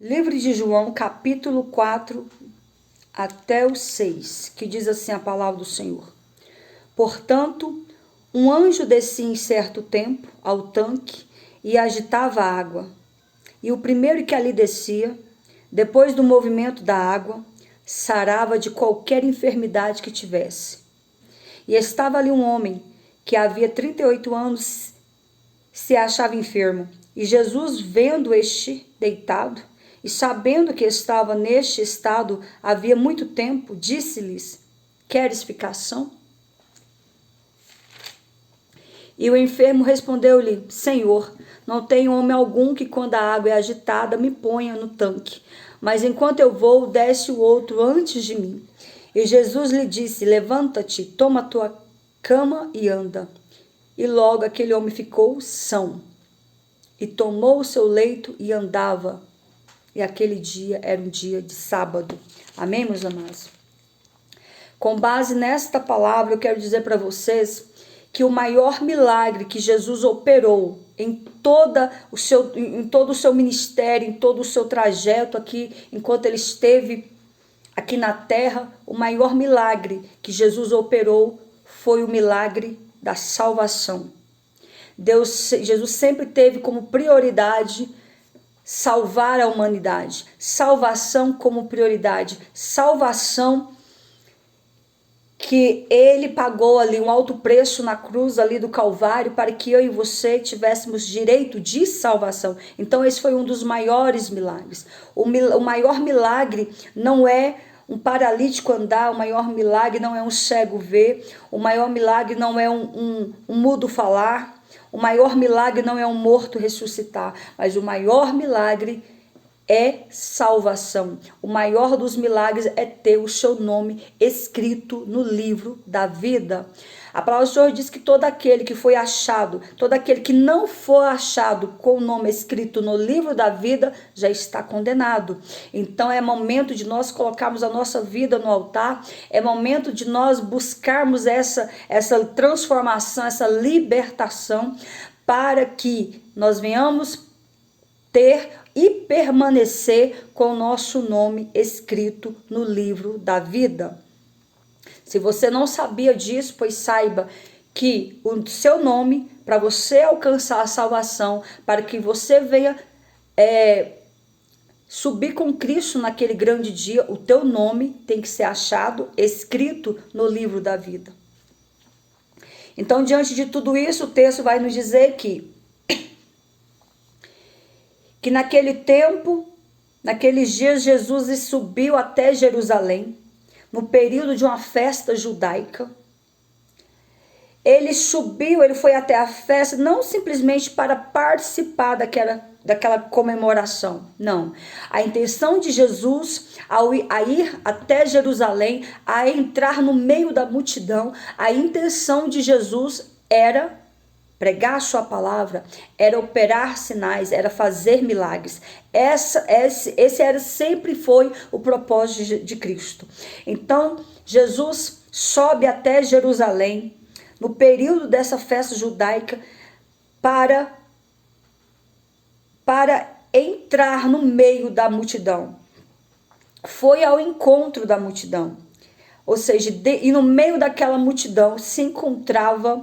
Livro de João, capítulo 4 até o 6, que diz assim a palavra do Senhor. Portanto, um anjo descia em certo tempo ao tanque e agitava a água. E o primeiro que ali descia, depois do movimento da água, sarava de qualquer enfermidade que tivesse. E estava ali um homem que havia 38 anos se achava enfermo. E Jesus, vendo este deitado, e sabendo que estava neste estado havia muito tempo, disse-lhes: Queres ficar são? E o enfermo respondeu-lhe: Senhor, não tenho homem algum que, quando a água é agitada, me ponha no tanque. Mas enquanto eu vou, desce o outro antes de mim. E Jesus lhe disse: Levanta-te, toma a tua cama e anda. E logo aquele homem ficou são. E tomou o seu leito e andava. E aquele dia era um dia de sábado. Amém, meus amados? Com base nesta palavra, eu quero dizer para vocês que o maior milagre que Jesus operou em todo o seu ministério, em todo o seu trajeto aqui, enquanto ele esteve aqui na terra, o maior milagre que operou foi o milagre da salvação. Jesus sempre teve como prioridade salvar a humanidade, salvação como prioridade, salvação que ele pagou ali um alto preço na cruz ali do Calvário para que eu e você tivéssemos direito de salvação. Então esse foi um dos maiores milagres. O maior milagre não é um paralítico andar, o maior milagre não é um cego ver, o maior milagre não é um mudo falar, o maior milagre não é um morto ressuscitar, mas o maior milagre é salvação. O maior dos milagres é ter o seu nome escrito no livro da vida. A palavra do Senhor diz que todo aquele que foi achado, todo aquele que não for achado com o nome escrito no livro da vida, já está condenado. Então é momento de nós colocarmos a nossa vida no altar, é momento de nós buscarmos essa transformação, essa libertação, para que nós venhamos ter e permanecer com o nosso nome escrito no livro da vida. Se você não sabia disso, pois saiba que o seu nome, para você alcançar a salvação, para que você venha subir com Cristo naquele grande dia, o teu nome tem que ser achado, escrito no livro da vida. Então, diante de tudo isso, o texto vai nos dizer que naquele tempo, naqueles dias, Jesus subiu até Jerusalém, no período de uma festa judaica. Ele subiu, ele foi até a festa, não simplesmente para participar daquela comemoração, não. A intenção de Jesus, a ir até Jerusalém, a entrar no meio da multidão, a intenção de Jesus era pregar a sua palavra, era operar sinais, era fazer milagres. Esse sempre foi o propósito de Cristo. Então, Jesus sobe até Jerusalém, no período dessa festa judaica, para entrar no meio da multidão. Foi ao encontro da multidão. Ou seja, e no meio daquela multidão se encontrava...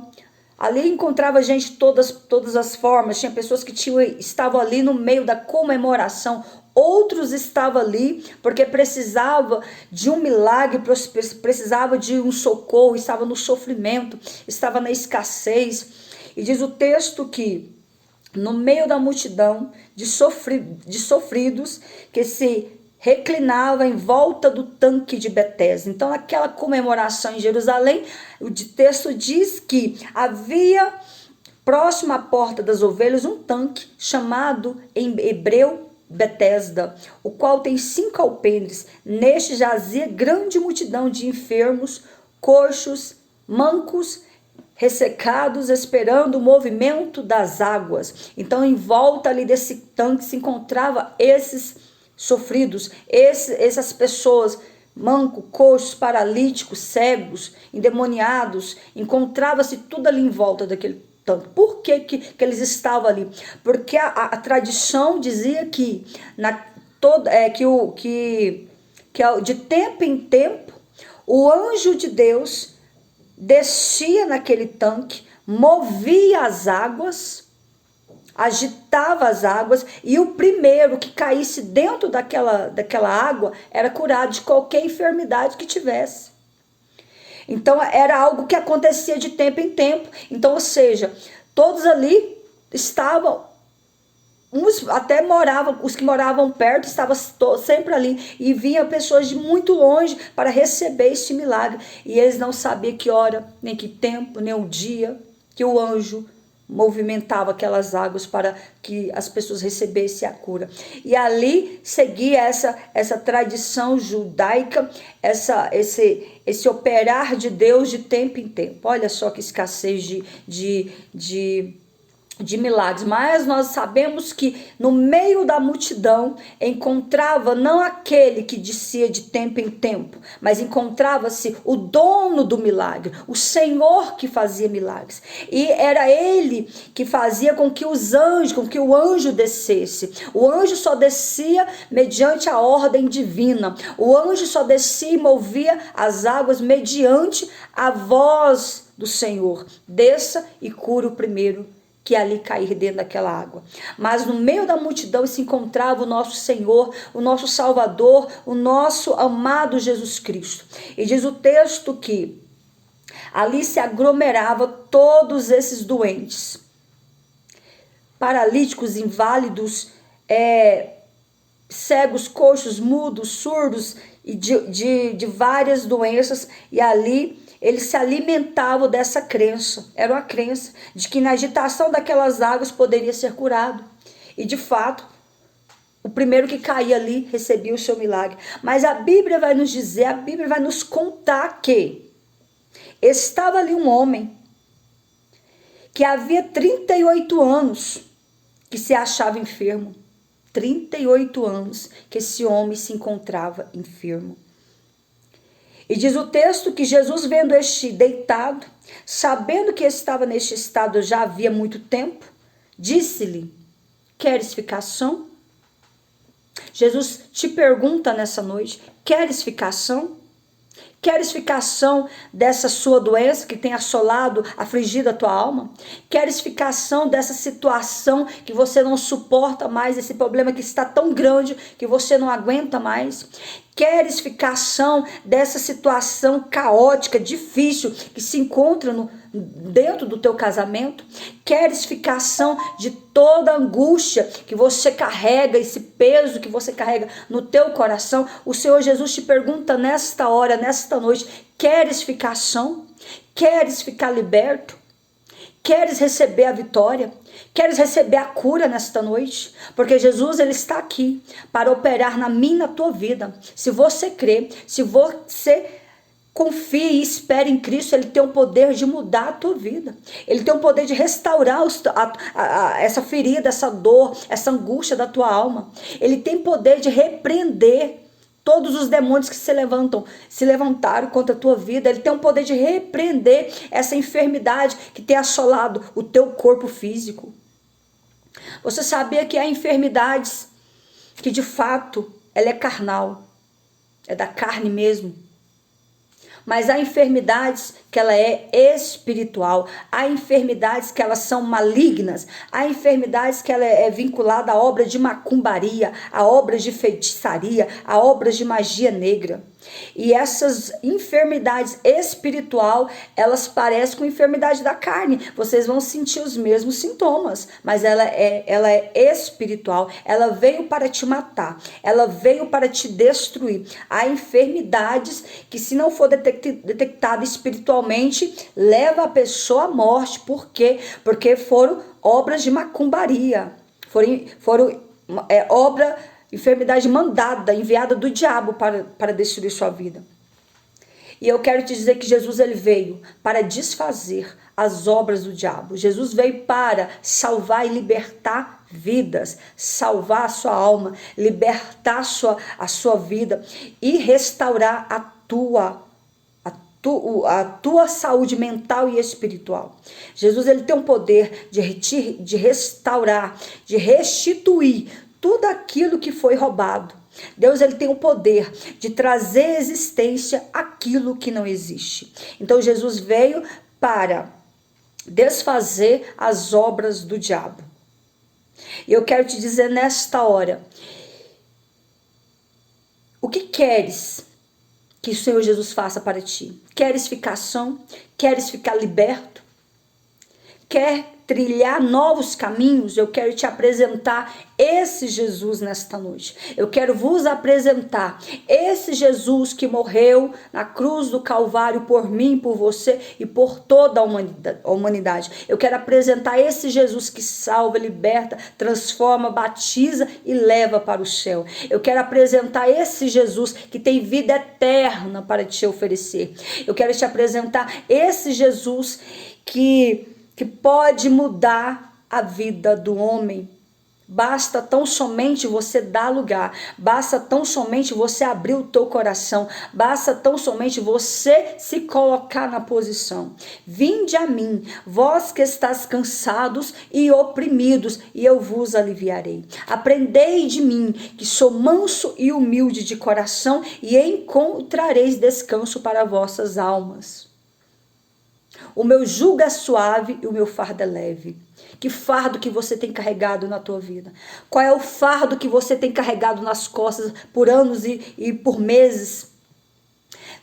Ali encontrava gente de todas as formas, tinha pessoas que estavam ali no meio da comemoração, outros estavam ali porque precisava de um milagre, precisava de um socorro, estava no sofrimento, estava na escassez. E diz o texto que no meio da multidão de sofridos que se reclinava em volta do tanque de Betesda. Então, aquela comemoração em Jerusalém, o texto diz que havia próximo à porta das ovelhas um tanque chamado em hebreu Betesda, o qual tem 5 alpendres. Neste jazia grande multidão de enfermos, coxos, mancos, ressecados, esperando o movimento das águas. Então, em volta ali desse tanque se encontrava esses sofridos, essas pessoas, manco, coxos, paralíticos, cegos, endemoniados, encontrava-se tudo ali em volta daquele tanque. Por que eles estavam ali? Porque a tradição dizia que de tempo em tempo, o anjo de Deus descia naquele tanque, movia as águas, agitava as águas, e o primeiro que caísse dentro daquela água era curado de qualquer enfermidade que tivesse. Então era algo que acontecia de tempo em tempo. Então, ou seja, todos ali estavam, uns até moravam, os que moravam perto estavam sempre ali, e vinham pessoas de muito longe para receber este milagre, e eles não sabiam que hora, nem que tempo, nem o dia que o anjo movimentava aquelas águas para que as pessoas recebessem a cura. E ali seguia essa tradição judaica, esse operar de Deus de tempo em tempo. Olha só que escassez de milagres, mas nós sabemos que no meio da multidão encontrava não aquele que descia de tempo em tempo, mas encontrava-se o dono do milagre, o Senhor que fazia milagres, e era ele que fazia com que o anjo descesse. O anjo só descia mediante a ordem divina, o anjo só descia e movia as águas mediante a voz do Senhor: desça e cura o primeiro que ali cair dentro daquela água. Mas no meio da multidão se encontrava o nosso Senhor, o nosso Salvador, o nosso amado Jesus Cristo. E diz o texto que ali se aglomerava todos esses doentes, paralíticos, inválidos, cegos, coxos, mudos, surdos, e de várias doenças, e ali eles se alimentavam dessa crença. Era uma crença de que na agitação daquelas águas poderia ser curado. E de fato, o primeiro que caía ali recebia o seu milagre. Mas a Bíblia vai nos dizer, a Bíblia vai nos contar que estava ali um homem que havia 38 anos que se achava enfermo. 38 anos que esse homem se encontrava enfermo. E diz o texto que Jesus, vendo este deitado, sabendo que estava neste estado já havia muito tempo, disse-lhe: queres ficar são? Jesus te pergunta nessa noite: queres ficar são? Queres ficar são dessa sua doença que tem assolado, afligido a tua alma? Queres ficar são dessa situação que você não suporta mais, esse problema que está tão grande que você não aguenta mais? Queres ficar são dessa situação caótica, difícil, que se encontra dentro do teu casamento? Queres ficar são de toda a angústia que você carrega, esse peso que você carrega no teu coração? O Senhor Jesus te pergunta nesta hora, nesta noite: queres ficar são? Queres ficar liberto? Queres receber a vitória? Queres receber a cura nesta noite? Porque Jesus, ele está aqui para operar na minha e na tua vida. Se você crê, se você confia e espera em Cristo, ele tem o poder de mudar a tua vida. Ele tem o poder de restaurar essa ferida, essa dor, essa angústia da tua alma. Ele tem poder de repreender todos os demônios que se levantaram contra a tua vida. Ele tem o poder de repreender essa enfermidade que tem assolado o teu corpo físico. Você sabia que há enfermidades que de fato ela é carnal, é da carne mesmo. Mas há enfermidades que ela é espiritual, há enfermidades que elas são malignas, há enfermidades que ela é vinculada a obras de macumbaria, a obras de feitiçaria, a obras de magia negra. E essas enfermidades espiritual, elas parecem com enfermidade da carne. Vocês vão sentir os mesmos sintomas, mas ela é espiritual. Ela veio para te matar, ela veio para te destruir. Há enfermidades que, se não for detectada espiritualmente, leva a pessoa à morte. Por quê? Porque foram obras de macumbaria, foram enfermidade mandada, enviada do diabo para destruir sua vida. E eu quero te dizer que Jesus, ele veio para desfazer as obras do diabo. Jesus veio para salvar e libertar vidas, salvar a sua alma, libertar a sua vida e restaurar a tua saúde mental e espiritual. Jesus, ele tem o poder de restaurar, de restituir tudo aquilo que foi roubado. Deus, ele tem o poder de trazer à existência aquilo que não existe. Então Jesus veio para desfazer as obras do diabo. E eu quero te dizer nesta hora, o que queres que o Senhor Jesus faça para ti? Queres ficar são? Queres ficar liberto? Quer trilhar novos caminhos? Eu quero te apresentar esse Jesus nesta noite. Eu quero vos apresentar esse Jesus que morreu na cruz do Calvário por mim, por você e por toda a humanidade. Eu quero apresentar esse Jesus que salva, liberta, transforma, batiza e leva para o céu. Eu quero apresentar esse Jesus que tem vida eterna para te oferecer. Eu quero te apresentar esse Jesus que pode mudar a vida do homem. Basta tão somente você dar lugar, basta tão somente você abrir o teu coração, basta tão somente você se colocar na posição. Vinde a mim, vós que estáis cansados e oprimidos, e eu vos aliviarei. Aprendei de mim, que sou manso e humilde de coração, e encontrareis descanso para vossas almas. O meu jugo é suave e o meu fardo é leve. Que fardo que você tem carregado na tua vida? Qual é o fardo que você tem carregado nas costas por anos e por meses?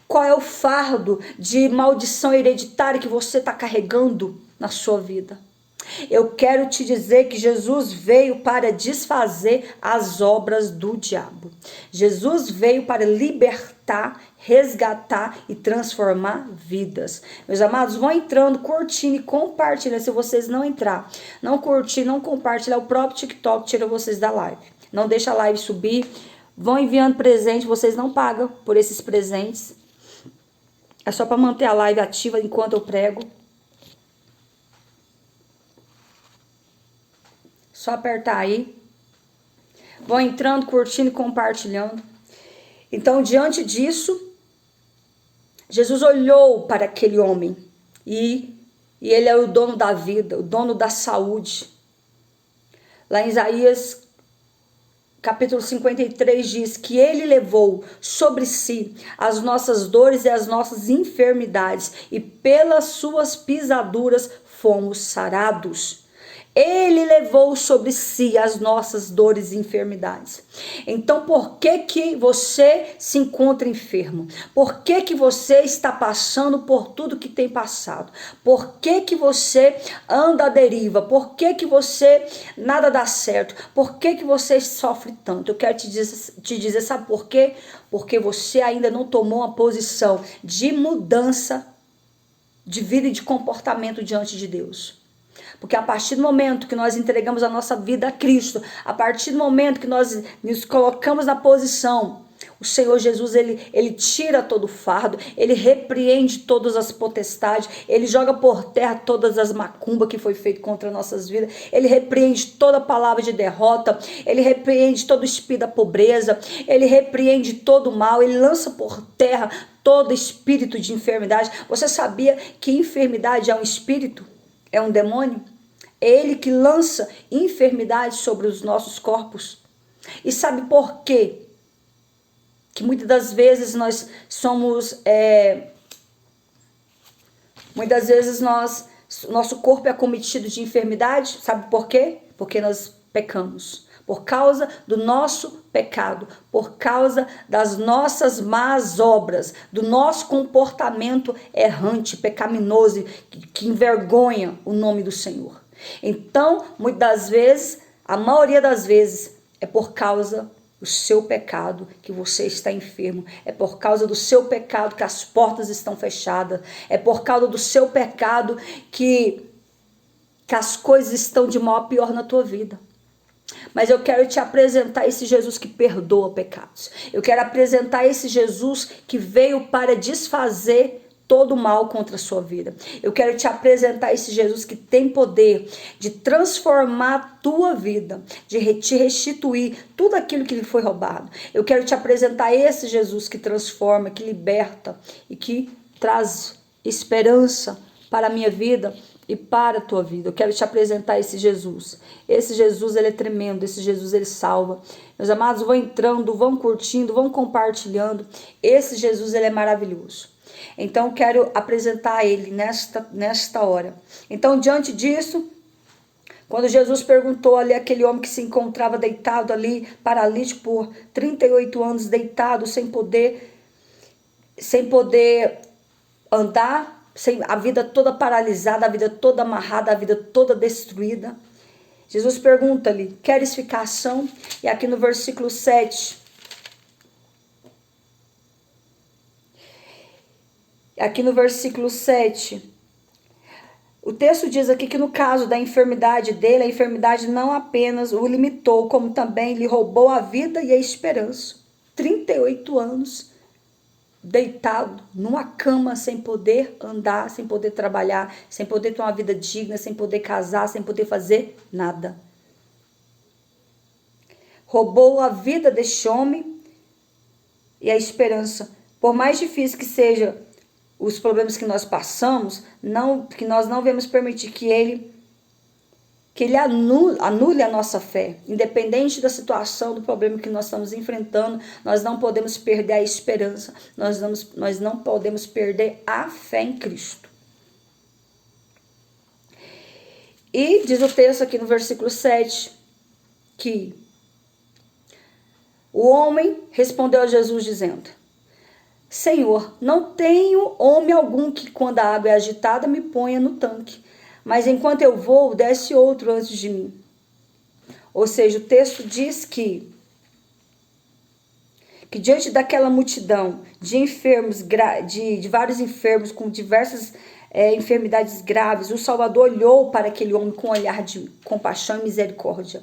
Qual é o fardo de maldição hereditária que você está carregando na sua vida? Eu quero te dizer que Jesus veio para desfazer as obras do diabo. Jesus veio para libertar, resgatar e transformar vidas. Meus amados, vão entrando, curtindo e compartilhando. Se vocês não entrar, não curtir, não compartilhar, o próprio TikTok tira vocês da live. Não deixa a live subir. Vão enviando presente, vocês não pagam por esses presentes. É só para manter a live ativa enquanto eu prego. Só apertar aí. Vão entrando, curtindo e compartilhando. Então, diante disso, Jesus olhou para aquele homem. E ele é o dono da vida, o dono da saúde. Lá em Isaías, capítulo 53, diz que ele levou sobre si as nossas dores e as nossas enfermidades. E pelas suas pisaduras fomos sarados. Ele levou sobre si as nossas dores e enfermidades. Então, por que você se encontra enfermo? Por que você está passando por tudo que tem passado? Por que você anda à deriva? Por que você nada dá certo? Por que você sofre tanto? Eu quero te dizer, sabe por quê? Porque você ainda não tomou uma posição de mudança de vida e de comportamento diante de Deus. Porque a partir do momento que nós entregamos a nossa vida a Cristo, a partir do momento que nós nos colocamos na posição, o Senhor Jesus, ele tira todo o fardo, ele repreende todas as potestades, ele joga por terra todas as macumbas que foi feito contra nossas vidas, ele repreende toda palavra de derrota, ele repreende todo espírito da pobreza, ele repreende todo o mal, ele lança por terra todo espírito de enfermidade. Você sabia que enfermidade é um espírito? É um demônio? É ele que lança enfermidade sobre os nossos corpos. E sabe por quê? Que muitas das vezes nós somos... muitas vezes nosso corpo é acometido de enfermidade. Sabe por quê? Porque nós pecamos. Por causa do nosso pecado, por causa das nossas más obras, do nosso comportamento errante, pecaminoso, que envergonha o nome do Senhor. Então, muitas das vezes, a maioria das vezes, é por causa do seu pecado que você está enfermo. É por causa do seu pecado que as portas estão fechadas. É por causa do seu pecado que as coisas estão de mal a pior na tua vida. Mas eu quero te apresentar esse Jesus que perdoa pecados. Eu quero apresentar esse Jesus que veio para desfazer todo o mal contra a sua vida. Eu quero te apresentar esse Jesus que tem poder de transformar a tua vida, de te restituir tudo aquilo que lhe foi roubado. Eu quero te apresentar esse Jesus que transforma, que liberta e que traz esperança para a minha vida, e para a tua vida. Eu quero te apresentar esse Jesus. Esse Jesus, ele é tremendo. Esse Jesus, ele salva. Meus amados, vão entrando, vão curtindo, vão compartilhando. Esse Jesus, ele é maravilhoso. Então, eu quero apresentar ele nesta hora. Então, diante disso, quando Jesus perguntou ali aquele homem que se encontrava deitado ali, paralítico por 38 anos, deitado, sem poder andar, a vida toda paralisada, a vida toda amarrada, a vida toda destruída. Jesus pergunta-lhe, queres ficar são? E aqui no versículo 7, o texto diz aqui que no caso da enfermidade dele, a enfermidade não apenas o limitou, como também lhe roubou a vida e a esperança. 38 anos deitado numa cama, sem poder andar, sem poder trabalhar, sem poder ter uma vida digna, sem poder casar, sem poder fazer nada. Roubou a vida deste homem e a esperança. Por mais difícil que seja os problemas que nós passamos, que nós não devemos permitir que ele anule a nossa fé. Independente da situação, do problema que nós estamos enfrentando, nós não podemos perder a esperança, nós não podemos perder a fé em Cristo. E diz o texto aqui no versículo 7, que o homem respondeu a Jesus dizendo, Senhor, não tenho homem algum que quando a água é agitada me ponha no tanque, mas enquanto eu vou, desce outro antes de mim. Ou seja, o texto diz que diante daquela multidão de enfermos, de vários enfermos com diversas enfermidades graves, o Salvador olhou para aquele homem com um olhar de compaixão e misericórdia.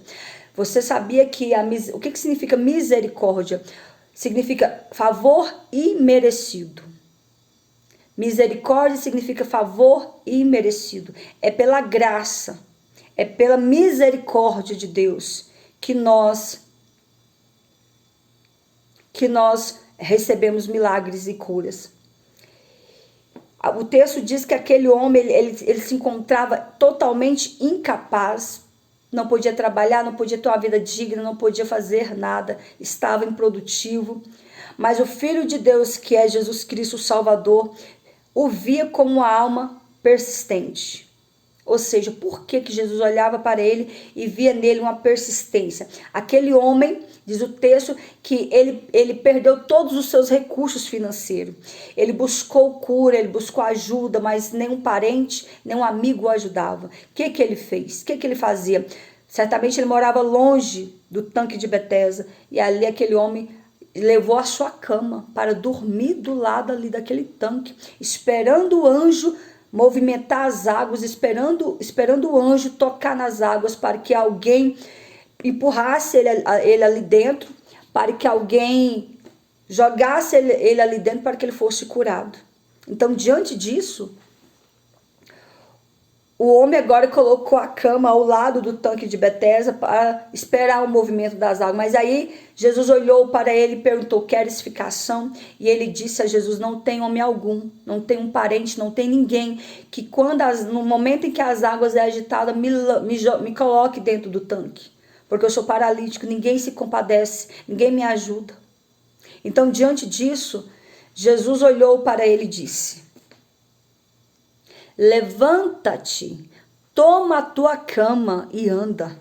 Você sabia que o que significa misericórdia? Significa favor imerecido. Misericórdia significa favor imerecido. É pela graça, é pela misericórdia de Deus que nós recebemos milagres e curas. O texto diz que aquele homem, ele se encontrava totalmente incapaz, não podia trabalhar, não podia ter uma vida digna, não podia fazer nada, estava improdutivo. Mas o Filho de Deus, que é Jesus Cristo, o Salvador, o via como uma alma persistente. Ou seja, por que Jesus olhava para ele e via nele uma persistência? Aquele homem, diz o texto, que ele perdeu todos os seus recursos financeiros. Ele buscou cura, ele buscou ajuda, mas nenhum parente, nenhum amigo o ajudava. O que ele fez? O que ele fazia? Certamente ele morava longe do tanque de Betesda, e ali aquele homem levou a sua cama para dormir do lado ali daquele tanque, esperando o anjo movimentar as águas, esperando o anjo tocar nas águas para que alguém empurrasse ele ali dentro, para que alguém jogasse ele ali dentro para que ele fosse curado. Então, diante disso, o homem agora colocou a cama ao lado do tanque de Betesda para esperar o movimento das águas. Mas aí Jesus olhou para ele e perguntou, queres ficar são? E ele disse a Jesus, não tem homem algum, não tem um parente, não tem ninguém que no momento em que as águas é agitada, me coloque dentro do tanque. Porque eu sou paralítico, ninguém se compadece, ninguém me ajuda. Então, diante disso, Jesus olhou para ele e disse, levanta-te, toma a tua cama e anda.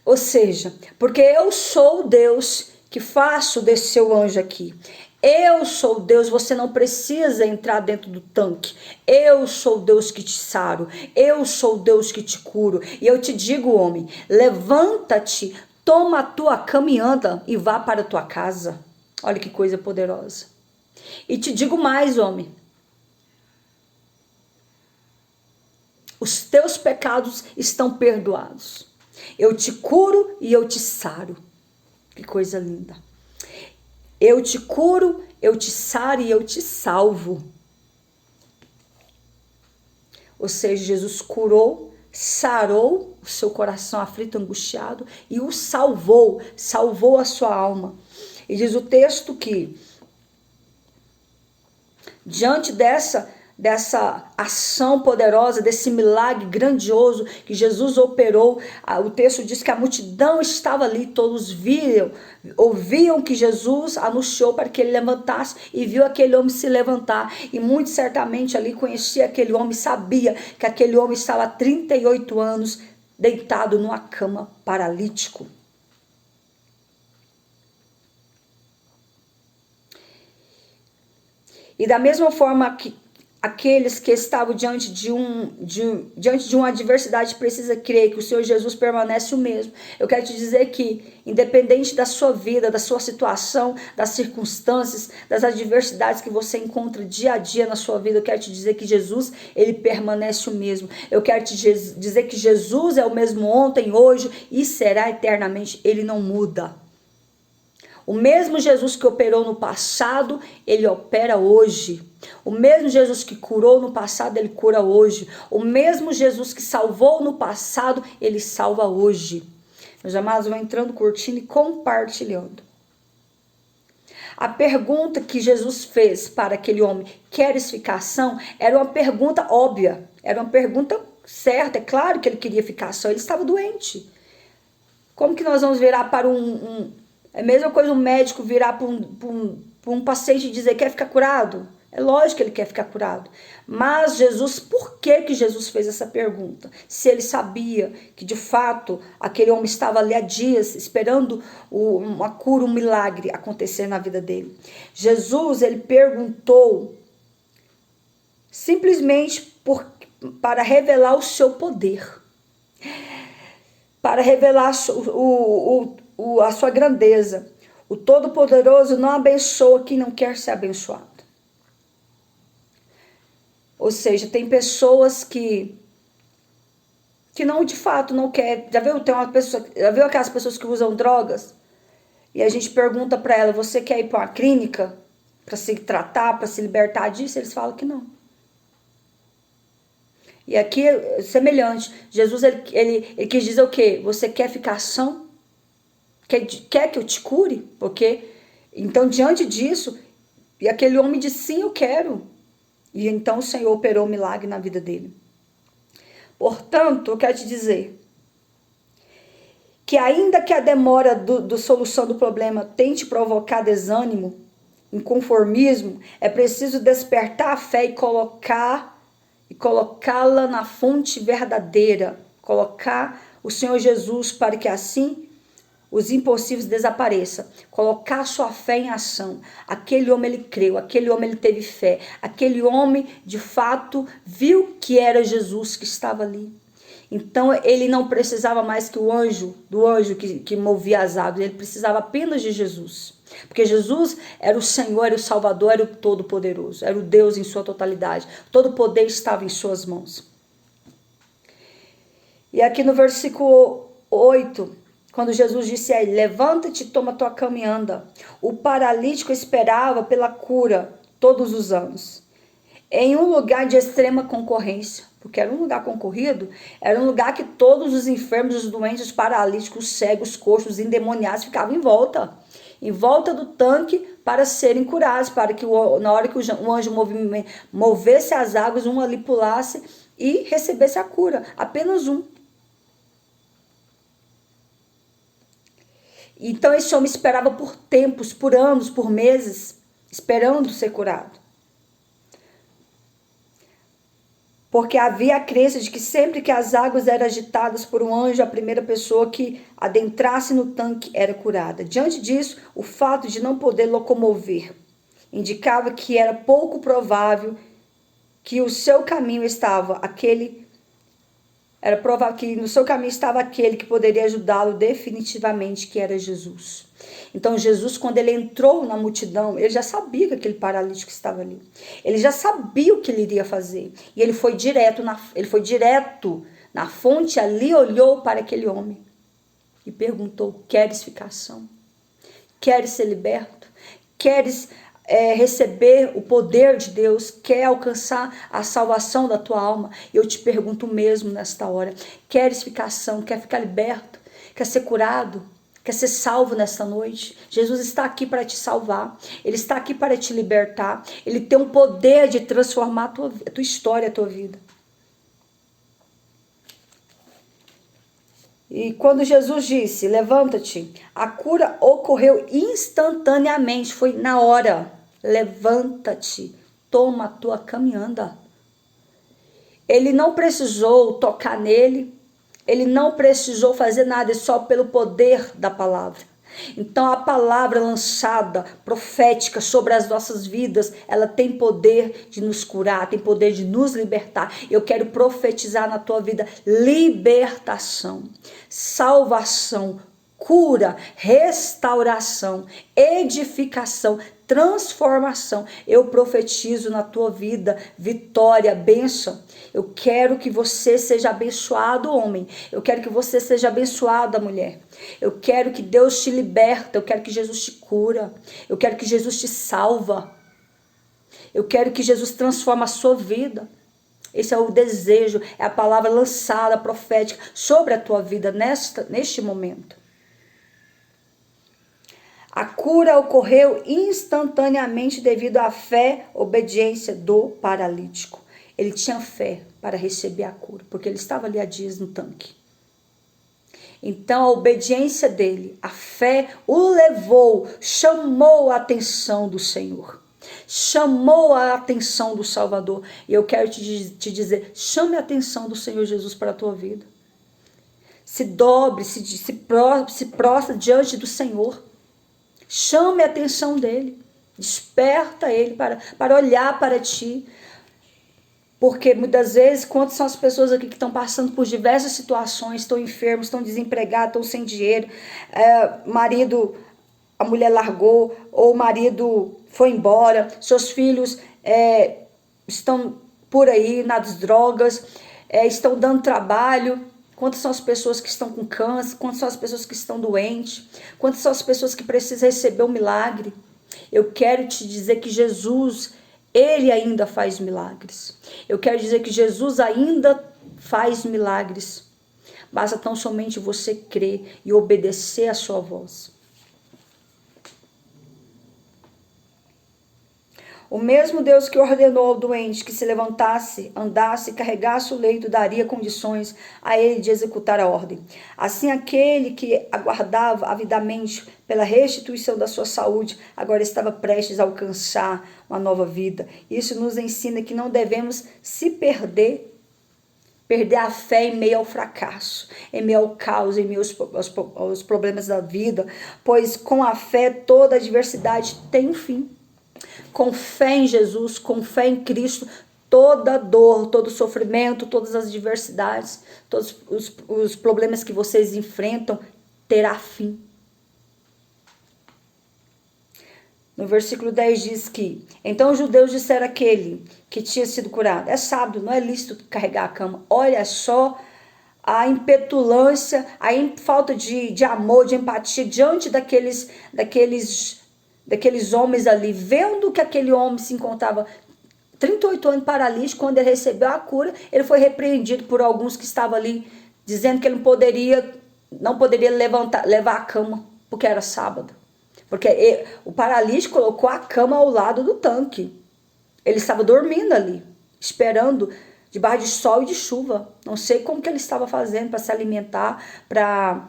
Ou seja, porque eu sou o Deus que faço descer o anjo aqui. Eu sou Deus, você não precisa entrar dentro do tanque. Eu sou Deus que te saro. Eu sou Deus que te curo. E eu te digo, homem, levanta-te, toma a tua cama e anda e vá para a tua casa. Olha que coisa poderosa. E te digo mais, homem. Os teus pecados estão perdoados. Eu te curo e eu te saro. Que coisa linda. Eu te curo, eu te saro e eu te salvo. Ou seja, Jesus curou, sarou o seu coração aflito, angustiado e o salvou a sua alma. E diz o texto que, diante dessa ação poderosa, desse milagre grandioso que Jesus operou. O texto diz que a multidão estava ali, todos ouviam que Jesus anunciou para que ele levantasse e viu aquele homem se levantar. E muito certamente ali conhecia aquele homem, sabia que aquele homem estava há 38 anos deitado numa cama, paralítico. E da mesma forma que aqueles que estavam diante de uma adversidade precisa crer que o Senhor Jesus permanece o mesmo. Eu quero te dizer que, independente da sua vida, da sua situação, das circunstâncias, das adversidades que você encontra dia a dia na sua vida, eu quero te dizer que Jesus, ele permanece o mesmo. Eu quero te dizer que Jesus é o mesmo ontem, hoje e será eternamente. Ele não muda. O mesmo Jesus que operou no passado, ele opera hoje. O mesmo Jesus que curou no passado, ele cura hoje. O mesmo Jesus que salvou no passado, ele salva hoje. Meus amados, vão entrando, curtindo e compartilhando. A pergunta que Jesus fez para aquele homem, queres ficação? Era uma pergunta óbvia. Era uma pergunta certa. É claro que ele queria ficação, ele estava doente. Como que nós vamos virar para É a mesma coisa um médico virar para um paciente e dizer, quer ficar curado? É lógico que ele quer ficar curado. Mas Jesus, por que Jesus fez essa pergunta? Se ele sabia que de fato aquele homem estava ali há dias esperando uma cura, um milagre acontecer na vida dele. Jesus, ele perguntou simplesmente para revelar o seu poder. Para revelar a sua grandeza. O Todo-Poderoso não abençoa quem não quer ser abençoado. Ou seja, tem pessoas que não, de fato, não quer. Já viu aquelas pessoas que usam drogas? E a gente pergunta para ela, você quer ir para uma clínica para se tratar, para se libertar disso? Eles falam que não. E aqui é semelhante. Jesus, ele quis dizer o quê? Você quer ficar são? Quer que eu te cure? Porque, então, diante disso, e aquele homem disse, sim, eu quero. E então o Senhor operou um milagre na vida dele. Portanto, eu quero te dizer que ainda que a demora da solução do problema tente provocar desânimo, inconformismo, é preciso despertar a fé e colocá-la na fonte verdadeira. Colocar o Senhor Jesus para que assim os impossíveis desapareçam. Colocar sua fé em ação. Aquele homem, ele creu. Aquele homem, ele teve fé. Aquele homem, de fato, viu que era Jesus que estava ali. Então, ele não precisava mais que do anjo que movia as águas. Ele precisava apenas de Jesus. Porque Jesus era o Senhor, era o Salvador, era o Todo-Poderoso. Era o Deus em sua totalidade. Todo o poder estava em suas mãos. E aqui no versículo 8... quando Jesus disse a ele, levanta-te, toma tua cama e anda. O paralítico esperava pela cura todos os anos. Em um lugar de extrema concorrência, porque era um lugar concorrido, era um lugar que todos os enfermos, os doentes, os paralíticos, os cegos, os coxos, os endemoniados ficavam em volta do tanque para serem curados, para que na hora que o anjo movesse as águas, um ali pulasse e recebesse a cura. Apenas um. Então esse homem esperava por tempos, por anos, por meses, esperando ser curado. Porque havia a crença de que sempre que as águas eram agitadas por um anjo, a primeira pessoa que adentrasse no tanque era curada. Diante disso, o fato de não poder locomover indicava que era pouco provável que o seu caminho estava Era provável que no seu caminho estava aquele que poderia ajudá-lo definitivamente, que era Jesus. Então Jesus, quando ele entrou na multidão, ele já sabia que aquele paralítico estava ali. Ele já sabia o que ele iria fazer. E ele foi direto na fonte ali, olhou para aquele homem e perguntou, queres ficação? Queres ser liberto? Queres receber o poder de Deus, quer alcançar a salvação da tua alma? Eu te pergunto mesmo nesta hora, queres ficar são, quer ficar liberto, quer ser curado, quer ser salvo nesta noite? Jesus está aqui para te salvar. Ele está aqui para te libertar. Ele tem um poder de transformar a tua história, a tua vida. E quando Jesus disse, levanta-te, a cura ocorreu instantaneamente, foi na hora. Levanta-te, toma a tua caminhada. Ele não precisou tocar nele, ele não precisou fazer nada, é só pelo poder da palavra. Então a palavra lançada, profética sobre as nossas vidas, ela tem poder de nos curar, tem poder de nos libertar. Eu quero profetizar na tua vida libertação, salvação, cura, restauração, edificação, transformação. Eu profetizo na tua vida vitória, bênção. Eu quero que você seja abençoado, homem. Eu quero que você seja abençoada, mulher. Eu quero que Deus te liberta. Eu quero que Jesus te cura. Eu quero que Jesus te salva. Eu quero que Jesus transforme a sua vida. Esse é o desejo, é a palavra lançada, profética, sobre a tua vida neste momento. A cura ocorreu instantaneamente devido à fé, obediência do paralítico. Ele tinha fé para receber a cura, porque ele estava ali há dias no tanque. Então a obediência dele, a fé o levou, chamou a atenção do Senhor. Chamou a atenção do Salvador. E eu quero te dizer, chame a atenção do Senhor Jesus para a tua vida. Se dobre, se prostra diante do Senhor. Chame a atenção dele. Desperta ele para olhar para ti. Porque muitas vezes, quantas são as pessoas aqui que estão passando por diversas situações, estão enfermos, estão desempregados, estão sem dinheiro, a mulher largou, ou o marido foi embora, seus filhos estão por aí nas drogas, estão dando trabalho. Quantas são as pessoas que estão com câncer, quantas são as pessoas que estão doentes, quantas são as pessoas que precisam receber um milagre. Eu quero te dizer que Jesus, ele ainda faz milagres. Eu quero dizer que Jesus ainda faz milagres. Basta tão somente você crer e obedecer a sua voz. O mesmo Deus que ordenou ao doente que se levantasse, andasse e carregasse o leito, daria condições a ele de executar a ordem. Assim, aquele que aguardava avidamente pela restituição da sua saúde, agora estava prestes a alcançar uma nova vida. Isso nos ensina que não devemos se perder a fé em meio ao fracasso, em meio ao caos, em meio aos problemas da vida, pois com a fé toda adversidade tem um fim. Com fé em Jesus, com fé em Cristo, toda dor, todo sofrimento, todas as adversidades, todos os problemas que vocês enfrentam, terá fim. No versículo 10 diz que, então os judeus disseram àquele que tinha sido curado, é sábado, não é lícito carregar a cama. Olha só a impetulância, a falta de amor, de empatia diante daqueles homens ali, vendo que aquele homem se encontrava 38 anos paralítico. Quando ele recebeu a cura, ele foi repreendido por alguns que estavam ali, dizendo que ele não poderia levar a cama, porque era sábado. Porque o paralítico colocou a cama ao lado do tanque. Ele estava dormindo ali, esperando debaixo de sol e de chuva. Não sei como que ele estava fazendo para se alimentar, para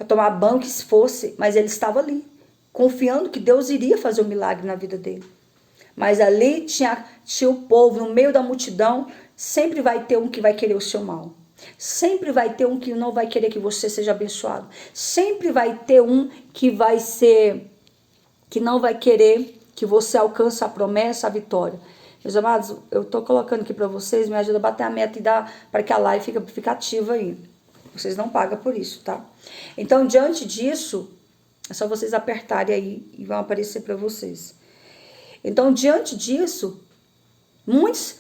tomar banho, que se fosse, mas ele estava ali, confiando que Deus iria fazer um milagre na vida dele. Mas ali tinha o povo, no meio da multidão, sempre vai ter um que vai querer o seu mal. Sempre vai ter um que não vai querer que você seja abençoado. Sempre vai ter um que não vai querer que você alcance a promessa, a vitória. Meus amados, eu estou colocando aqui para vocês, me ajuda a bater a meta e dar para que a live fique ativa aí. Vocês não pagam por isso, tá? Então, diante disso, é só vocês apertarem aí e vão aparecer para vocês. Então, diante disso, muitos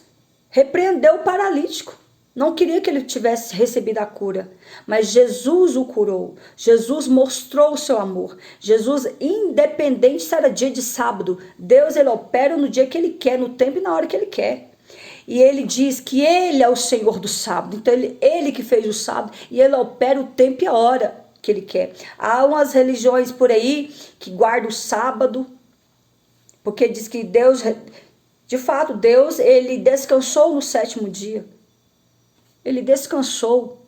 repreendeu o paralítico. Não queria que ele tivesse recebido a cura. Mas Jesus o curou. Jesus mostrou o seu amor. Jesus, independente se era dia de sábado, Deus, ele opera no dia que ele quer, no tempo e na hora que ele quer. E ele diz que ele é o Senhor do sábado. Então, ele que fez o sábado e ele opera o tempo e a hora. que ele quer. Há umas religiões por aí que guardam o sábado, porque diz que Deus, de fato, Deus, ele descansou no 7º dia. Ele descansou.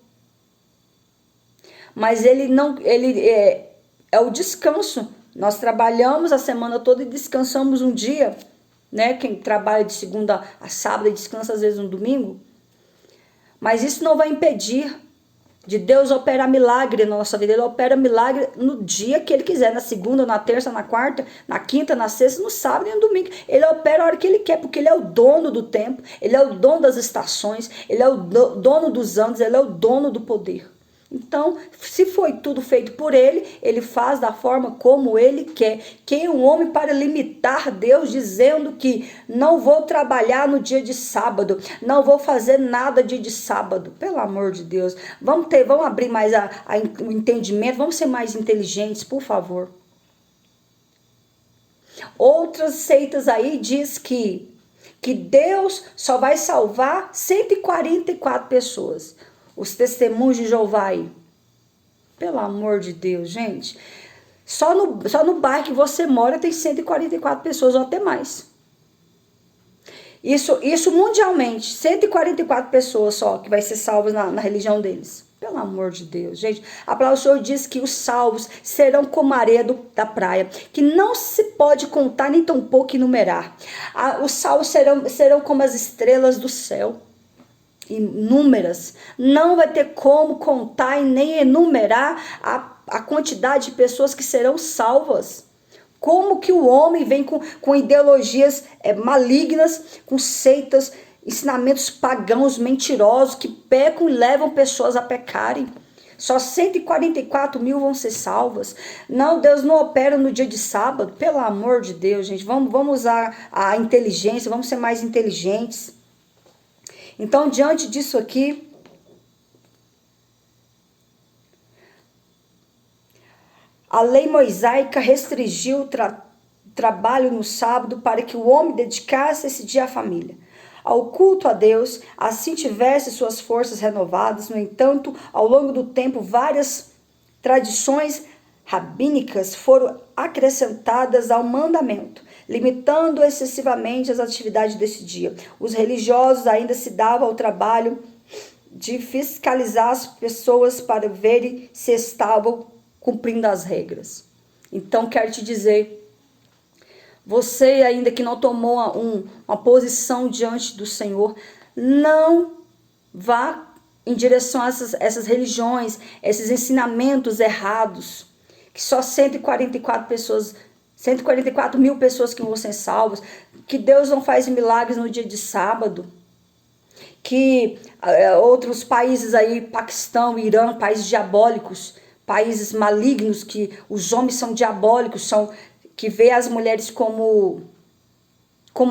Mas ele não, é o descanso. Nós trabalhamos a semana toda e descansamos um dia, né? Quem trabalha de segunda a sábado e descansa às vezes no domingo. Mas isso não vai impedir de Deus operar milagre na nossa vida. Ele opera milagre no dia que ele quiser, na segunda, na terça, na quarta, na quinta, na sexta, no sábado e no domingo. Ele opera a hora que ele quer, porque ele é o dono do tempo, ele é o dono das estações, ele é o dono dos anos, ele é o dono do poder. Então, se foi tudo feito por ele, ele faz da forma como ele quer. Quem é um homem para limitar Deus, dizendo que não vou trabalhar no dia de sábado, não vou fazer nada dia de sábado? Pelo amor de Deus, vamos abrir mais o entendimento, vamos ser mais inteligentes, por favor. Outras seitas aí diz que Deus só vai salvar 144 pessoas. Os testemunhos de Jeová aí. Pelo amor de Deus, gente. Só no bairro que você mora tem 144 pessoas ou até mais. Isso mundialmente. 144 pessoas só que vai ser salvas na religião deles. Pelo amor de Deus, gente. A palavra do Senhor diz que os salvos serão como a areia da praia, que não se pode contar nem tampouco enumerar. Os salvos serão como as estrelas do céu. Inúmeras, não vai ter como contar e nem enumerar a quantidade de pessoas que serão salvas. Como que o homem vem com ideologias malignas, com seitas, ensinamentos pagãos, mentirosos, que pecam e levam pessoas a pecarem. Só 144 mil vão ser salvas. Não, Deus não opera no dia de sábado. Pelo amor de Deus, gente, vamos usar a inteligência, vamos ser mais inteligentes. Então, diante disso aqui, a lei mosaica restringiu o trabalho no sábado para que o homem dedicasse esse dia à família, ao culto a Deus, assim tivesse suas forças renovadas. No entanto, ao longo do tempo, várias tradições rabínicas foram acrescentadas ao mandamento, limitando excessivamente as atividades desse dia. Os religiosos ainda se davam ao trabalho de fiscalizar as pessoas para verem se estavam cumprindo as regras. Então, quero te dizer, você ainda que não tomou uma posição diante do Senhor, não vá em direção a essas religiões, esses ensinamentos errados, que só 144 mil pessoas que vão ser salvas, que Deus não faz milagres no dia de sábado, que outros países aí, Paquistão, Irã, países diabólicos, países malignos, que os homens são diabólicos, que vê as mulheres como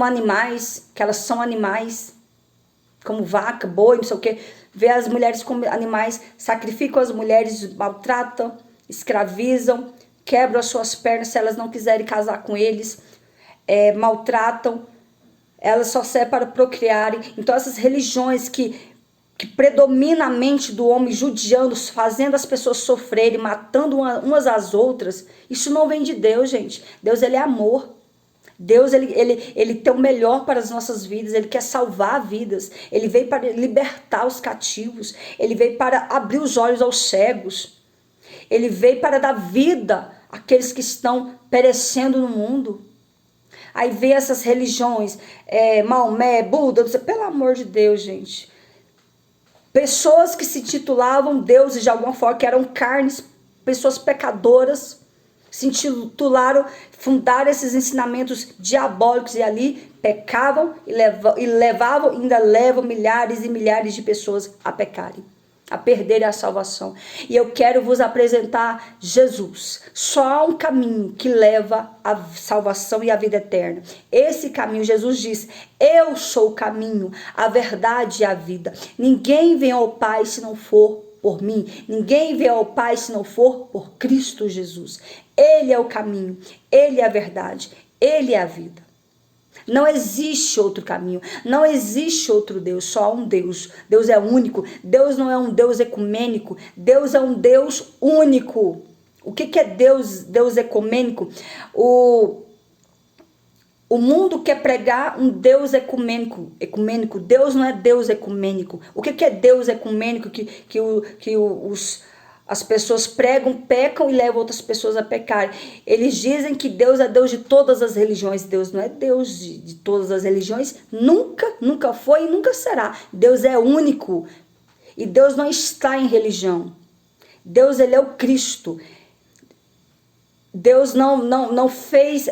animais, que elas são animais, como vaca, boi, não sei o que, vê as mulheres como animais, sacrificam as mulheres, maltratam, escravizam, quebram as suas pernas se elas não quiserem casar com eles, maltratam, elas só servem para procriarem. Então essas religiões que predominam a mente do homem, judiando, fazendo as pessoas sofrerem, matando umas às outras, isso não vem de Deus, gente. Deus, ele é amor. Deus, ele tem o melhor para as nossas vidas, ele quer salvar vidas, ele veio para libertar os cativos, ele veio para abrir os olhos aos cegos, ele veio para dar vida àqueles que estão perecendo no mundo. Aí vê essas religiões, Maomé, Buda, pelo amor de Deus, gente. Pessoas que se titulavam deuses de alguma forma, que eram carnes, pessoas pecadoras, se intitularam, fundaram esses ensinamentos diabólicos e ali pecavam e levavam, ainda levam milhares e milhares de pessoas a pecarem, a perderem a salvação. E eu quero vos apresentar Jesus. Só há um caminho que leva à salvação e à vida eterna. Esse caminho, Jesus diz, eu sou o caminho, a verdade e a vida. Ninguém vem ao Pai se não for por mim. Ninguém vem ao Pai se não for por Cristo Jesus. Ele é o caminho, ele é a verdade, ele é a vida. Não existe outro caminho, não existe outro Deus, só há um Deus. Deus é único, Deus não é um Deus ecumênico, Deus é um Deus único. O que é Deus ecumênico? O mundo quer pregar um Deus ecumênico. Deus não é Deus ecumênico. O que é Deus ecumênico? As pessoas pregam, pecam e levam outras pessoas a pecar. Eles dizem que Deus é Deus de todas as religiões. Deus não é Deus de todas as religiões. Nunca foi e nunca será. Deus é único. E Deus não está em religião. Deus, ele é o Cristo. Deus não fez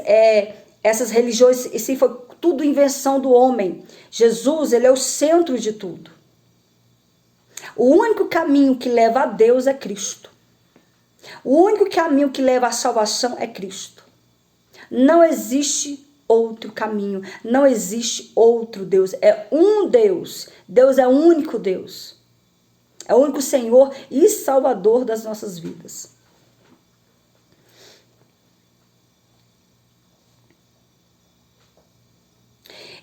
essas religiões. Isso foi tudo invenção do homem. Jesus, ele é o centro de tudo. O único caminho que leva a Deus é Cristo. O único caminho que leva à salvação é Cristo. Não existe outro caminho. Não existe outro Deus. É um Deus. Deus é o único Deus. É o único Senhor e Salvador das nossas vidas.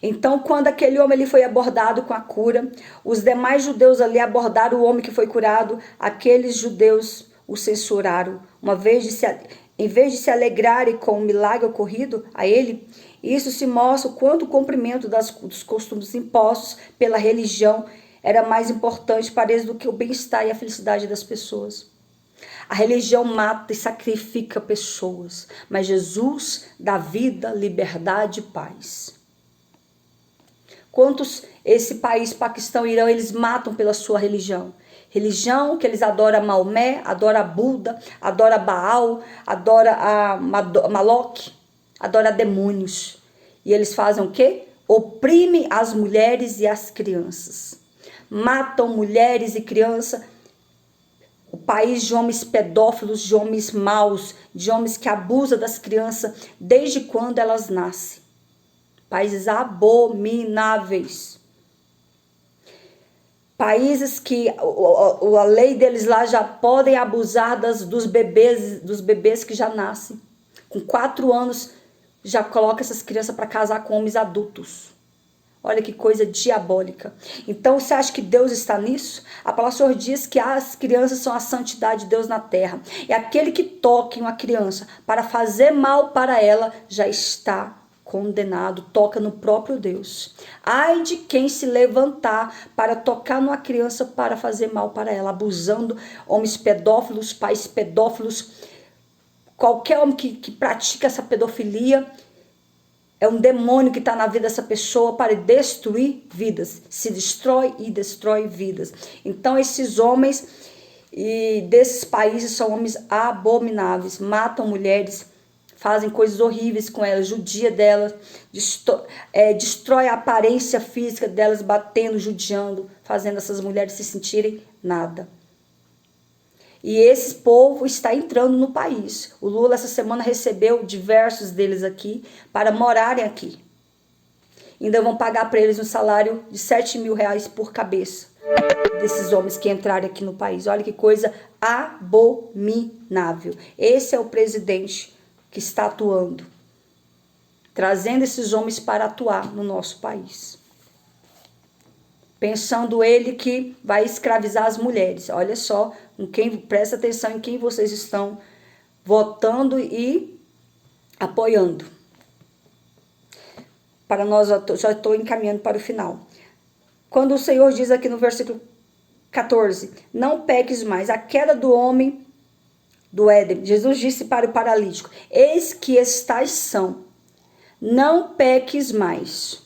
Então, quando aquele homem ali foi abordado com a cura, os demais judeus ali abordaram o homem que foi curado, aqueles judeus o censuraram. Em vez de se alegrarem com o milagre ocorrido a ele, isso se mostra o quanto o cumprimento dos costumes impostos pela religião era mais importante para eles do que o bem-estar e a felicidade das pessoas. A religião mata e sacrifica pessoas, mas Jesus dá vida, liberdade e paz. Quantos esse país, Paquistão e Irã, eles matam pela sua religião? Religião que eles adoram Maomé, adoram Buda, adoram Baal, adoram a Maloque, adoram demônios. E eles fazem o quê? Oprimem as mulheres e as crianças. Matam mulheres e crianças. O país de homens pedófilos, de homens maus, de homens que abusam das crianças desde quando elas nascem. Países abomináveis. Países que a lei deles lá já podem abusar dos bebês que já nascem. Com 4 anos já coloca essas crianças para casar com homens adultos. Olha que coisa diabólica. Então você acha que Deus está nisso? A palavra do Senhor diz que as crianças são a santidade de Deus na terra. E aquele que toca em uma criança para fazer mal para ela já está condenado, toca no próprio Deus. Ai de quem se levantar para tocar numa criança para fazer mal para ela, abusando, homens pedófilos, pais pedófilos, qualquer homem que pratica essa pedofilia, é um demônio que está na vida dessa pessoa para destruir vidas, se destrói e destrói vidas. Então esses homens e desses países são homens abomináveis, matam mulheres, fazem coisas horríveis com elas, judia delas, destrói a aparência física delas, batendo, judiando, fazendo essas mulheres se sentirem nada. E esse povo está entrando no país. O Lula essa semana recebeu diversos deles aqui para morarem aqui. Ainda vão pagar para eles um salário de 7 mil reais por cabeça desses homens que entrarem aqui no país. Olha que coisa abominável. Esse é o presidente que está atuando, trazendo esses homens para atuar no nosso país. Pensando ele que vai escravizar as mulheres. Olha só, presta atenção em quem vocês estão votando e apoiando. Para nós, já estou encaminhando para o final. Quando o Senhor diz aqui no versículo 14, não peques mais, a queda do homem do Éden, Jesus disse para o paralítico, eis que estás são, não peques mais,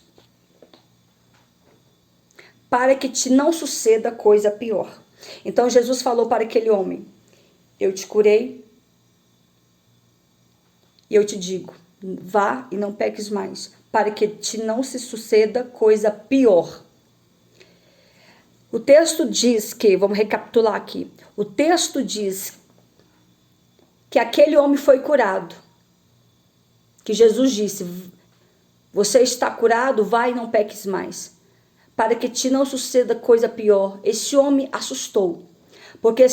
para que te não suceda coisa pior. Então Jesus falou para aquele homem, eu te curei, e eu te digo, vá e não peques mais, para que te não se suceda coisa pior. O texto diz que, vamos recapitular aqui, o texto diz que aquele homem foi curado, que Jesus disse, você está curado, vai e não peques mais, para que te não suceda coisa pior. Esse homem assustou, porque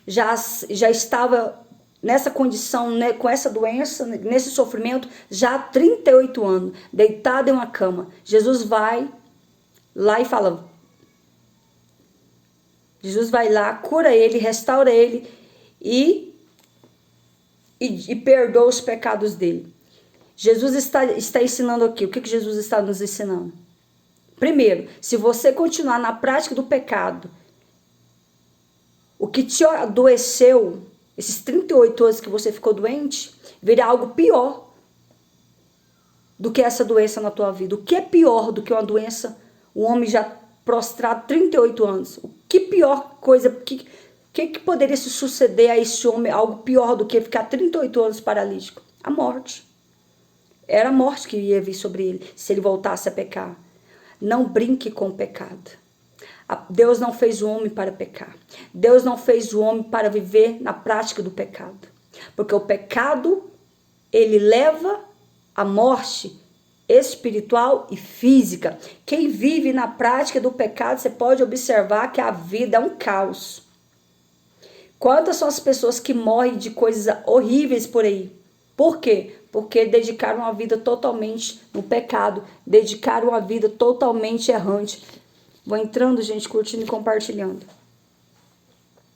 já estava nessa condição, né, com essa doença, nesse sofrimento, já há 38 anos, deitado em uma cama. Jesus vai lá e fala, Jesus vai lá, cura ele, restaura ele e perdoa os pecados dele. Jesus está ensinando aqui. O que Jesus está nos ensinando? Primeiro, se você continuar na prática do pecado, o que te adoeceu, esses 38 anos que você ficou doente, virá algo pior do que essa doença na tua vida. O que é pior do que uma doença, um homem já prostrado 38 anos? O que pior coisa, que poderia se suceder a esse homem, algo pior do que ficar 38 anos paralítico? A morte. Era a morte que ia vir sobre ele, se ele voltasse a pecar. Não brinque com o pecado. Deus não fez o homem para pecar. Deus não fez o homem para viver na prática do pecado. Porque o pecado, ele leva à morte espiritual e física. Quem vive na prática do pecado, você pode observar que a vida é um caos. Quantas são as pessoas que morrem de coisas horríveis por aí? Por quê? Porque dedicaram a vida totalmente no pecado, dedicaram a vida totalmente errante. Vou entrando, gente, curtindo e compartilhando.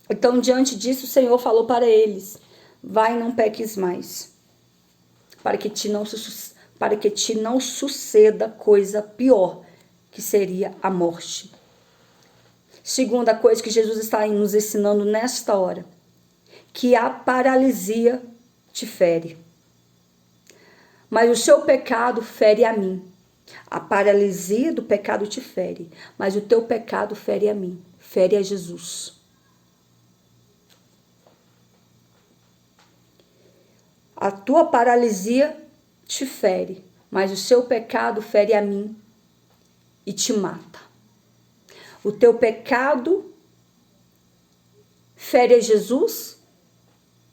Então, diante disso, o Senhor falou para eles, vai e não peques mais, para que te não suceda coisa pior, que seria a morte. Segunda coisa que Jesus está nos ensinando nesta hora, que a paralisia te fere. Mas o seu pecado fere a mim. A paralisia do pecado te fere, mas o teu pecado fere a mim, fere a Jesus. A tua paralisia te fere, mas o seu pecado fere a mim e te mata. O teu pecado fere a Jesus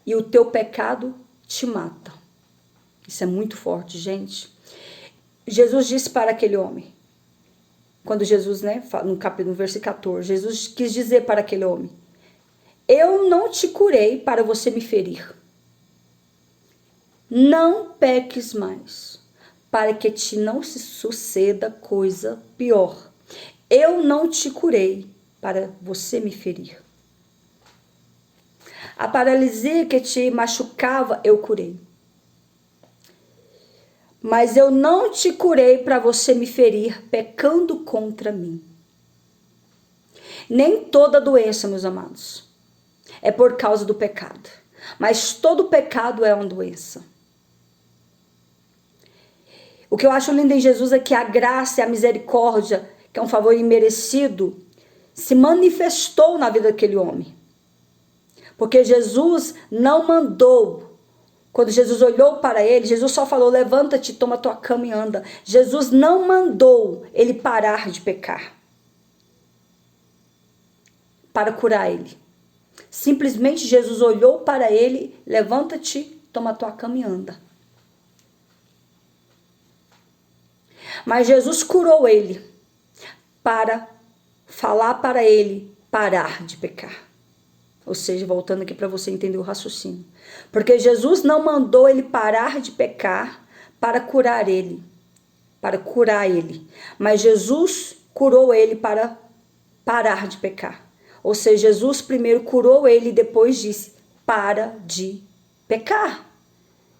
e o teu pecado te mata. Isso é muito forte, gente. Jesus disse para aquele homem, quando Jesus, no versículo 14, Jesus quis dizer para aquele homem, eu não te curei para você me ferir. Não peques mais, para que te não se suceda coisa pior. Eu não te curei para você me ferir. A paralisia que te machucava, eu curei. Mas eu não te curei para você me ferir pecando contra mim. Nem toda doença, meus amados, é por causa do pecado. Mas todo pecado é uma doença. O que eu acho lindo em Jesus é que a graça e a misericórdia, que é um favor imerecido, se manifestou na vida daquele homem. Porque Jesus não mandou. Quando Jesus olhou para ele, Jesus só falou, levanta-te, toma tua cama e anda. Jesus não mandou ele parar de pecar para curar ele. Simplesmente Jesus olhou para ele, levanta-te, toma tua cama e anda. Mas Jesus curou ele para falar para ele parar de pecar. Ou seja, voltando aqui para você entender o raciocínio. Porque Jesus não mandou ele parar de pecar para curar ele. Mas Jesus curou ele para parar de pecar. Ou seja, Jesus primeiro curou ele e depois disse, para de pecar.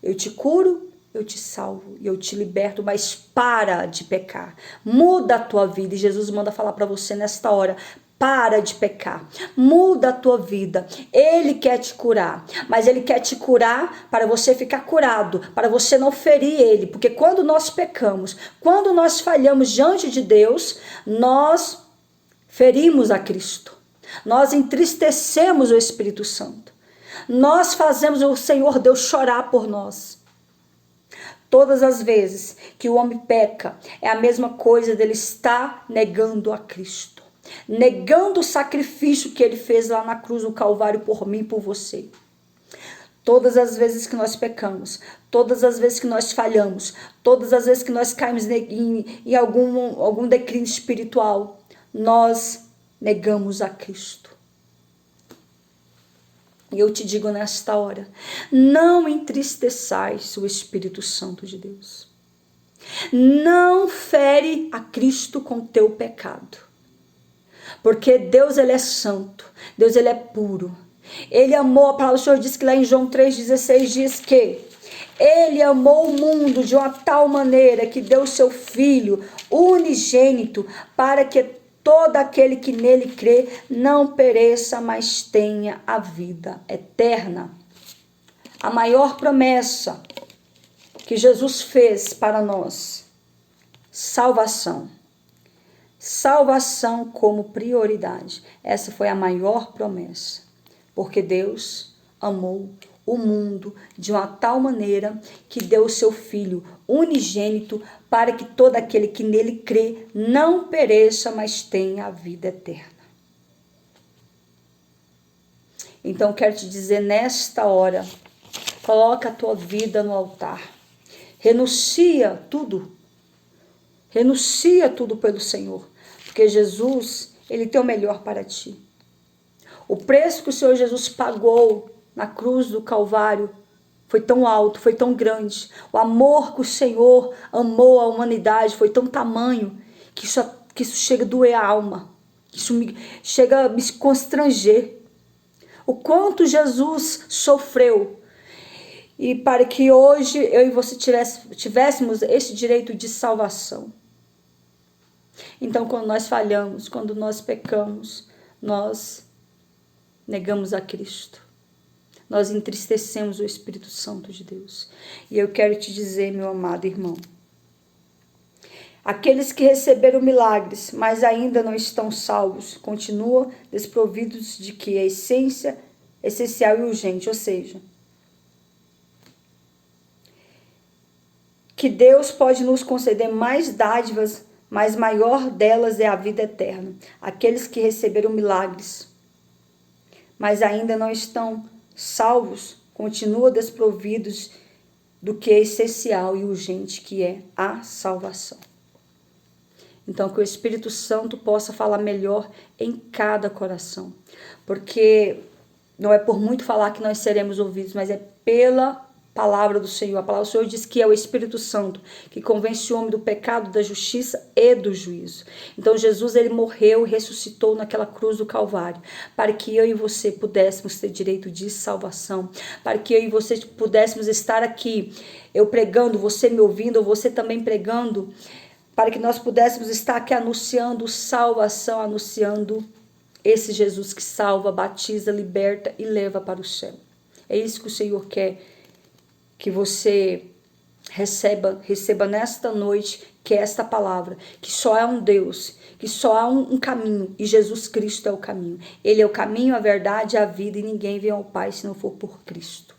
Eu te curo, eu te salvo e eu te liberto, mas para de pecar. Muda a tua vida. E Jesus manda falar para você nesta hora, para de pecar, muda a tua vida. Ele quer te curar, mas ele quer te curar para você ficar curado, para você não ferir ele, porque quando nós pecamos, quando nós falhamos diante de Deus, nós ferimos a Cristo, nós entristecemos o Espírito Santo, nós fazemos o Senhor Deus chorar por nós. Todas as vezes que o homem peca, é a mesma coisa dele estar negando a Cristo. Negando o sacrifício que ele fez lá na cruz do Calvário por mim e por você. Todas as vezes que nós pecamos, todas as vezes que nós falhamos, todas as vezes que nós caímos em algum declínio espiritual, nós negamos a Cristo. E eu te digo nesta hora, não entristeçais o Espírito Santo de Deus. Não fere a Cristo com teu pecado. Porque Deus, ele é santo. Deus, ele é puro. Ele amou, a palavra do Senhor diz que lá em João 3,16 diz que ele amou o mundo de uma tal maneira que deu seu Filho unigênito para que todo aquele que nele crê não pereça, mas tenha a vida eterna. A maior promessa que Jesus fez para nós, salvação. Salvação como prioridade. Essa foi a maior promessa. Porque Deus amou o mundo de uma tal maneira que deu o seu Filho unigênito para que todo aquele que nele crê não pereça, mas tenha a vida eterna. Então quero te dizer nesta hora, coloca a tua vida no altar. Renuncia tudo pelo Senhor, porque Jesus, ele tem o melhor para ti. O preço que o Senhor Jesus pagou na cruz do Calvário foi tão alto, foi tão grande. O amor que o Senhor amou a humanidade foi tão tamanho que isso chega a doer a alma, que isso chega a me constranger. O quanto Jesus sofreu. E para que hoje eu e você tivéssemos esse direito de salvação. Então, quando nós falhamos, quando nós pecamos, nós negamos a Cristo. Nós entristecemos o Espírito Santo de Deus. E eu quero te dizer, meu amado irmão, aqueles que receberam milagres, mas ainda não estão salvos, continuam desprovidos de que a essência essencial e urgente, ou seja, que Deus pode nos conceder mais dádivas, mas maior delas é a vida eterna. Aqueles que receberam milagres, mas ainda não estão salvos, continuam desprovidos do que é essencial e urgente, que é a salvação. Então, que o Espírito Santo possa falar melhor em cada coração, porque não é por muito falar que nós seremos ouvidos, mas é pela palavra do Senhor. A palavra do Senhor diz que é o Espírito Santo que convence o homem do pecado, da justiça e do juízo. Então Jesus, ele morreu e ressuscitou naquela cruz do Calvário, para que eu e você pudéssemos ter direito de salvação, para que eu e você pudéssemos estar aqui, eu pregando, você me ouvindo, ou você também pregando, para que nós pudéssemos estar aqui anunciando salvação, anunciando esse Jesus que salva, batiza, liberta e leva para o céu. É isso que o Senhor quer que você receba nesta noite, que é esta palavra, que só há um Deus, que só há um caminho, e Jesus Cristo é o caminho. Ele é o caminho, a verdade e a vida, e ninguém vem ao Pai se não for por Cristo.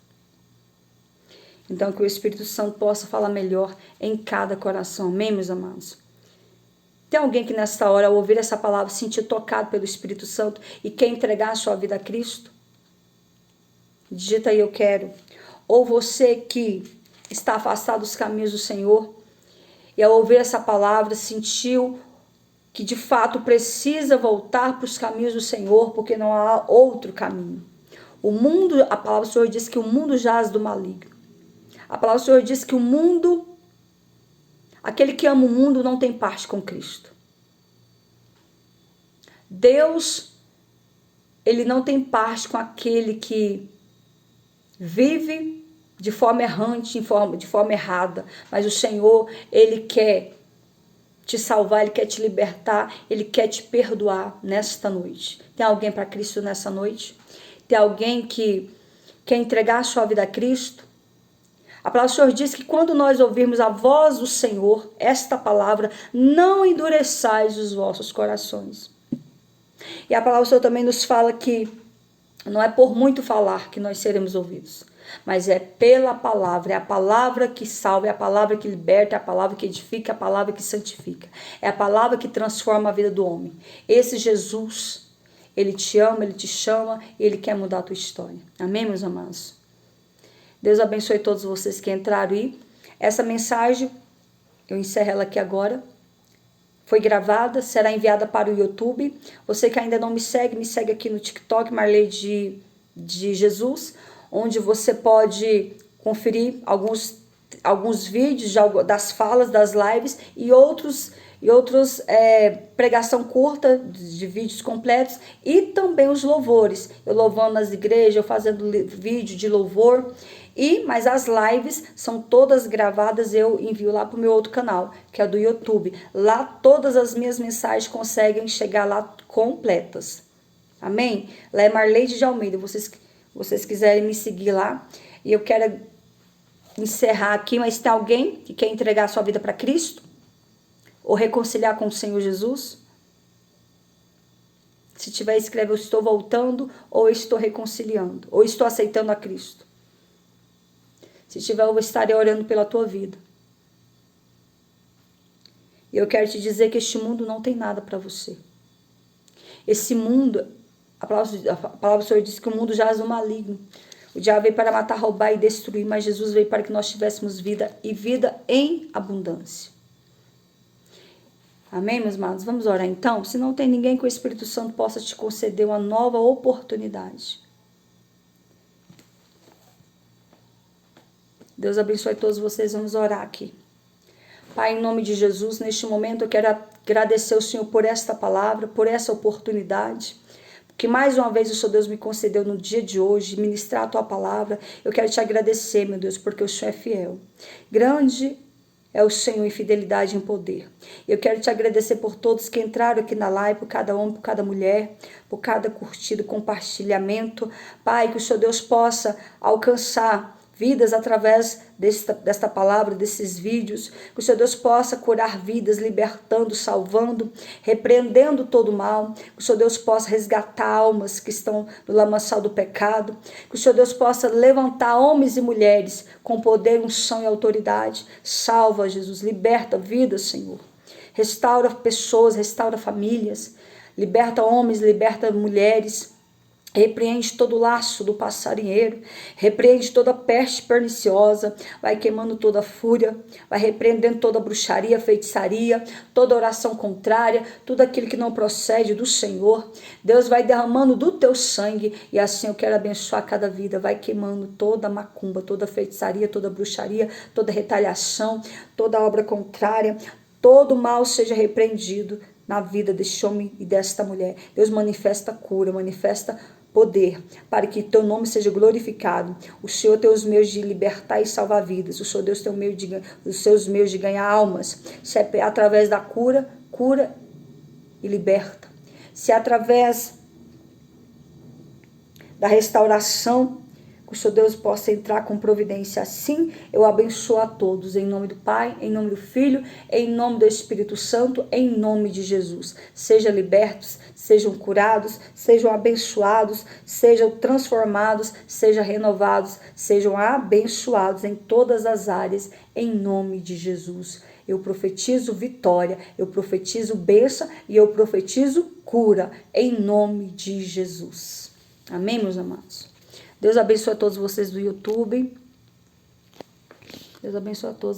Então, que o Espírito Santo possa falar melhor em cada coração. Amém, meus amados? Tem alguém que nesta hora, ao ouvir essa palavra, se sentir tocado pelo Espírito Santo e quer entregar a sua vida a Cristo? Digita aí, eu quero. Ou você que está afastado dos caminhos do Senhor e ao ouvir essa palavra sentiu que de fato precisa voltar para os caminhos do Senhor, porque não há outro caminho. O mundo, a palavra do Senhor diz que o mundo jaz do maligno. A palavra do Senhor diz que o mundo, aquele que ama o mundo não tem parte com Cristo. Deus, ele não tem parte com aquele que vive de forma errante, de forma errada, mas o Senhor, ele quer te salvar, ele quer te libertar, ele quer te perdoar nesta noite. Tem alguém para Cristo nessa noite? Tem alguém que quer entregar a sua vida a Cristo? A palavra do Senhor diz que quando nós ouvirmos a voz do Senhor, esta palavra, não endureçais os vossos corações. E a palavra do Senhor também nos fala que não é por muito falar que nós seremos ouvidos, mas é pela palavra. É a palavra que salva, é a palavra que liberta, é a palavra que edifica, é a palavra que santifica. É a palavra que transforma a vida do homem. Esse Jesus, ele te ama, ele te chama e ele quer mudar a tua história. Amém, meus amados? Deus abençoe todos vocês que entraram aí. Essa mensagem, eu encerro ela aqui agora. Foi gravada, será enviada para o YouTube. Você que ainda não me segue aqui no TikTok, Marleide de Jesus, onde você pode conferir alguns vídeos das falas das lives e outros pregação curta de vídeos completos e também os louvores, eu louvando nas igrejas, eu fazendo vídeo de louvor, mas as lives são todas gravadas, eu envio lá para o meu outro canal, que é do YouTube. Lá todas as minhas mensagens conseguem chegar lá completas. Amém? Lá é Marleide de Almeida, vocês quiserem me seguir lá. E eu quero encerrar aqui, mas tem alguém que quer entregar a sua vida para Cristo? Ou reconciliar com o Senhor Jesus? Se tiver, escreve: eu estou voltando, ou eu estou reconciliando, ou estou aceitando a Cristo. Se tiver, eu estarei orando pela tua vida. E eu quero te dizer que este mundo não tem nada para você. Esse mundo, a palavra do Senhor diz que o mundo jaz no maligno. O diabo veio para matar, roubar e destruir, mas Jesus veio para que nós tivéssemos vida e vida em abundância. Amém, meus amados? Vamos orar então? Se não tem ninguém que o Espírito Santo possa te conceder uma nova oportunidade. Deus abençoe todos vocês, vamos orar aqui. Pai, em nome de Jesus, neste momento eu quero agradecer ao Senhor por esta palavra, por essa oportunidade, que mais uma vez o Senhor Deus me concedeu no dia de hoje, ministrar a tua palavra. Eu quero te agradecer, meu Deus, porque o Senhor é fiel. Grande é o Senhor em fidelidade e em poder. Eu quero te agradecer por todos que entraram aqui na live, por cada homem, por cada mulher, por cada curtido, compartilhamento. Pai, que o Senhor Deus possa alcançar vidas através desta palavra, desses vídeos, que o Senhor Deus possa curar vidas, libertando, salvando, repreendendo todo o mal, que o Senhor Deus possa resgatar almas que estão no lamaçal do pecado, que o Senhor Deus possa levantar homens e mulheres com poder, unção e autoridade. Salva, Jesus, liberta vidas, Senhor, restaura pessoas, restaura famílias, liberta homens, liberta mulheres. Repreende todo laço do passarinheiro, repreende toda peste perniciosa, vai queimando toda fúria, vai repreendendo toda bruxaria, feitiçaria, toda oração contrária, tudo aquilo que não procede do Senhor. Deus vai derramando do teu sangue e assim eu quero abençoar cada vida, vai queimando toda macumba, toda feitiçaria, toda bruxaria, toda retaliação, toda obra contrária, todo mal seja repreendido na vida deste homem e desta mulher. Deus manifesta cura, manifesta poder, para que teu nome seja glorificado. O Senhor tem os meios de libertar e salvar vidas. O Senhor Deus tem os seus meios de ganhar almas. Se é através da cura, cura e liberta. Se é através da restauração, que o Senhor Deus possa entrar com providência. Assim eu abençoo a todos, em nome do Pai, em nome do Filho, em nome do Espírito Santo, em nome de Jesus. Sejam libertos, sejam curados, sejam abençoados, sejam transformados, sejam renovados, sejam abençoados em todas as áreas, em nome de Jesus. Eu profetizo vitória, eu profetizo bênção e eu profetizo cura, em nome de Jesus. Amém, meus amados? Deus abençoe a todos vocês do YouTube. Deus abençoe a todos.